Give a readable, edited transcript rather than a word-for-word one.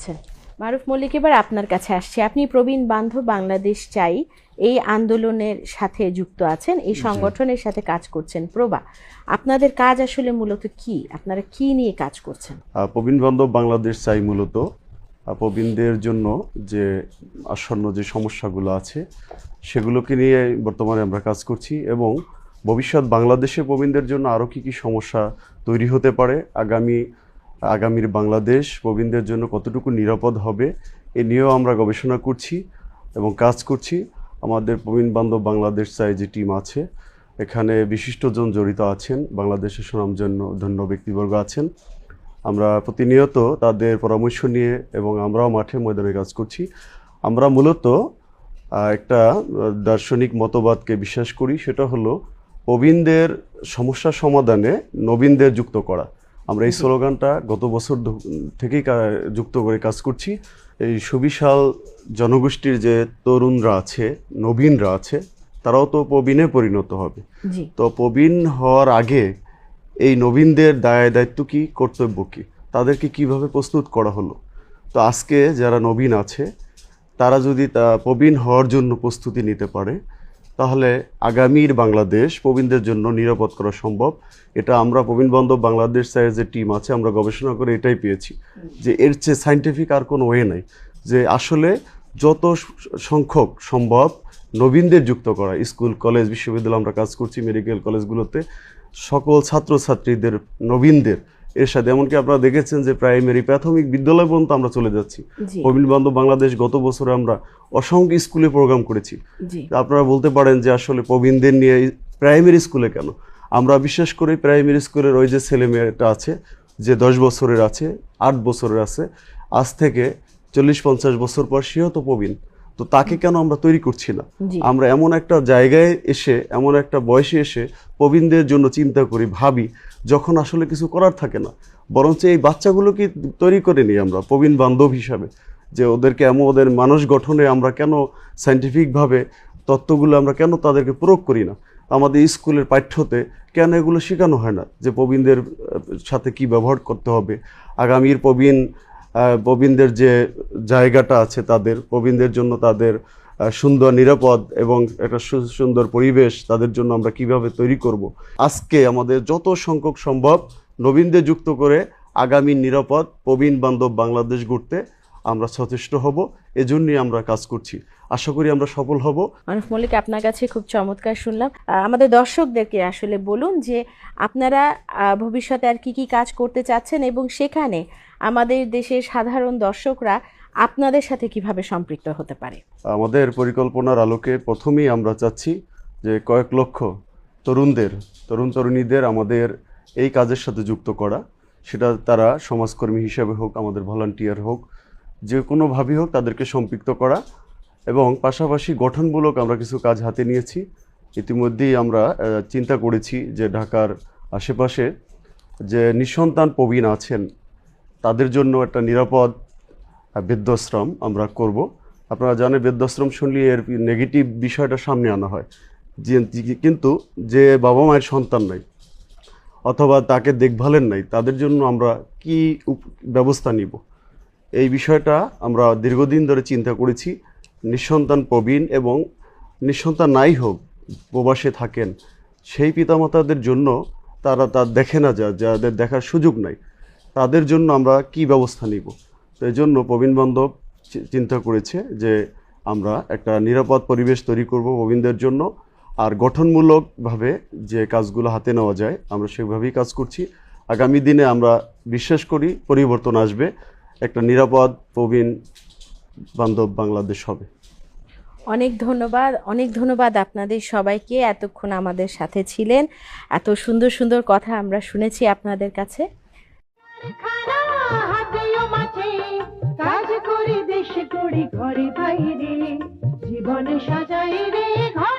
করেছেন। মারুফ মল্লিক, এবার আপনার কাছে আসছি। আপনি প্রবীণ বান্ধব বাংলাদেশ চাই এই আন্দোলনের সাথে যুক্ত আছেন, এই সংগঠনের সাথে কাজ করছেন প্রভা। আপনাদের কাজ আসলে মূলত কি? আপনারা কি নিয়ে কাজ করছেন? প্রবীণ বান্ধব বাংলাদেশ চাই মূলত প্রবীণদের জন্য যে আসন্ন যে সমস্যাগুলো আছে সেগুলোকে নিয়ে বর্তমানে আমরা কাজ করছি, এবং ভবিষ্যৎ বাংলাদেশে প্রবীণদের জন্য আরও কী কী সমস্যা তৈরি হতে পারে, আগামীর বাংলাদেশ প্রবীণদের জন্য কতটুকু নিরাপদ হবে এ নিয়েও আমরা গবেষণা করছি এবং কাজ করছি। আমাদের প্রবীণ বান্ধব বাংলাদেশ চাই যে টিম আছে, এখানে বিশিষ্টজন জড়িত আছেন, বাংলাদেশের সুনামধন্য ব্যক্তিবর্গ আছেন। আমরা প্রতিনিয়ত তাদের পরামর্শ নিয়ে এবং আমরাও মাঠে ময়দানে কাজ করছি। আমরা মূলত একটা দার্শনিক মতবাদকে বিশ্বাস করি, সেটা হলো প্রবীণদের সমস্যা সমাধানে নবীনদের যুক্ত করা। আমরা এই স্লোগানটা গত বছর থেকেই যুক্ত করে কাজ করছি। এই সুবিশাল জনগোষ্ঠীর যে তরুণরা আছে, নবীনরা আছে, তারাও তো প্রবীণে পরিণত হবে। তো প্রবীণ হওয়ার আগে এই নবীনদের দায়িত্ব কি, কর্তব্য কি, তাদেরকে কিভাবে প্রস্তুত করা হলো। তো আজকে যারা নবীন আছে তারা যদি প্রবীণ হওয়ার জন্য প্রস্তুতি নিতে পারে, তাহলে আগামীর বাংলাদেশ প্রবীণদের জন্য নিরাপদ করা সম্ভব। এটা আমরা প্রবীণ বান্ধব বাংলাদেশ চাইয়ের যে টিম আছে আমরা গবেষণা করে এটাই পেয়েছি যে এর চেয়ে সায়েন্টিফিক আর কোনো ওয়ে নাই, যে আসলে যত সংখ্যক সম্ভব নবীনদের যুক্ত করা। স্কুল, কলেজ, বিশ্ববিদ্যালয় আমরা কাজ করছি, মেডিকেল কলেজগুলোতে সকল ছাত্রছাত্রীদের, নবীনদের এর সাথে, এমনকি আপনারা দেখেছেন যে প্রাইমারি, প্রাথমিক বিদ্যালয় পর্যন্ত আমরা চলে যাচ্ছি। প্রবীণ বান্ধব বাংলাদেশ গত বছরে আমরা অসংখ্য স্কুলে প্রোগ্রাম করেছি। আপনারা বলতে পারেন যে আসলে প্রবীণদের নিয়ে প্রাইমারি স্কুলে কেন? আমরা বিশ্বাস করি প্রাইমারি স্কুলের ওই যে ছেলে মেয়েটা আছে, যে 10 বছরের আছে, 8 বছরের আছে, আজ থেকে 40-50 বছর পর সেও তো প্রবীণ। তো তাকে কেন আমরা তৈরি করছি না? আমরা এমন একটা জায়গায় এসে, এমন একটা বয়সে এসে প্রবীণদের জন্য চিন্তা করি, ভাবি, যখন আসলে কিছু করার থাকে না। বরঞ্চ এই বাচ্চাগুলোকে তৈরি করে নিই আমরা প্রবীণ বান্ধব হিসাবে, যে ওদেরকে ওদের মানুষ গঠনে আমরা কেন সায়েন্টিফিকভাবে তত্ত্বগুলো আমরা কেন তাদেরকে প্রয়োগ করি না? আমাদের স্কুলের পাঠ্যতে কেন এগুলো শেখানো হয় না, যে প্রবীণদের সাথে কি ব্যবহার করতে হবে, আগামীর প্রবীণদের যে জায়গাটা আছে, তাদের প্রবীণদের জন্য তাদের সুন্দর, নিরাপদ এবং একটা সুন্দর পরিবেশ তাদের জন্য আমরা কিভাবে তৈরি করব। আজকে আমাদের যত সংখ্যক সম্ভব নবীনদের যুক্ত করে আগামী নিরাপদ প্রবীণ বান্ধব বাংলাদেশ গড়তে আমরা সচেষ্ট হব। এজন্যই আমরা কাজ করছি। আশা করি আমরা সফল হব। মারুফ মল্লিক, আপনার কাছে খুব চমৎকার শুনলাম। আমাদের দর্শকদেরকে আসলে বলুন যে আপনারা ভবিষ্যতে আর কি কি কাজ করতে চাচ্ছেন, এবং সেখানে আমাদের দেশের সাধারণ দর্শকরা আপনাদের সাথে কিভাবে সম্পৃক্ত হতে পারে। আমাদের পরিকল্পনার আলোকে প্রথমেই আমরা চাচ্ছি যে কয়েক লক্ষ তরুণ তরুণীদের আমাদের এই কাজের সাথে যুক্ত করা। সেটা তারা সমাজকর্মী হিসেবে হোক, আমাদের ভলান্টিয়ার হোক, যে কোনোভাবেই হোক তাদেরকে সম্পৃক্ত করা। এবং পাশাপাশি গঠনমূলক আমরা কিছু কাজ হাতে নিয়েছি। ইতিমধ্যেই আমরা চিন্তা করেছি যে ঢাকার আশেপাশে যে নিঃসন্তান প্রবীণ আছেন তাদের জন্য একটা নিরাপদ বৃদ্ধাশ্রম আমরা করব। আপনারা জানেন বৃদ্ধাশ্রম শুনলে এর নেগেটিভ বিষয়টা সামনে আনা হয়, কিন্তু যে বাবা মায়ের সন্তান নাই অথবা তাকে দেখভালের নাই, তাদের জন্য আমরা কি ব্যবস্থা নিব, এই বিষয়টা আমরা দীর্ঘদিন ধরে চিন্তা করেছি। নিঃসন্তান প্রবীণ এবং নিঃসন্তান নাই হোক, প্রবাসে থাকেন, সেই পিতামাতাদের জন্য তারা দেখে না, যাদের দেখার সুযোগ নাই, তাদের জন্য আমরা কি ব্যবস্থা নিব। তো এই জন্য প্রবীণ বান্ধব চিন্তা করেছে যে আমরা একটা নিরাপদ পরিবেশ তৈরি করব প্রবীণদের জন্য, আর গঠনমূলকভাবে যে কাজগুলো হাতে নেওয়া যায় আমরা সেভাবেই কাজ করছি। আগামী দিনে আমরা বিশ্বাস করি পরিবর্তন আসবে, একটা নিরাপদ প্রবীণ বান্ধব বাংলাদেশ হবে। অনেক ধন্যবাদ আপনাদের সবাইকে, এতক্ষণ আমাদের সাথে ছিলেন। এত সুন্দর সুন্দর কথা আমরা শুনেছি আপনাদের কাছে। কাজ করি, দেশ করি, ঘরে বাইরে, জীবনে সাজাই রে ঘর।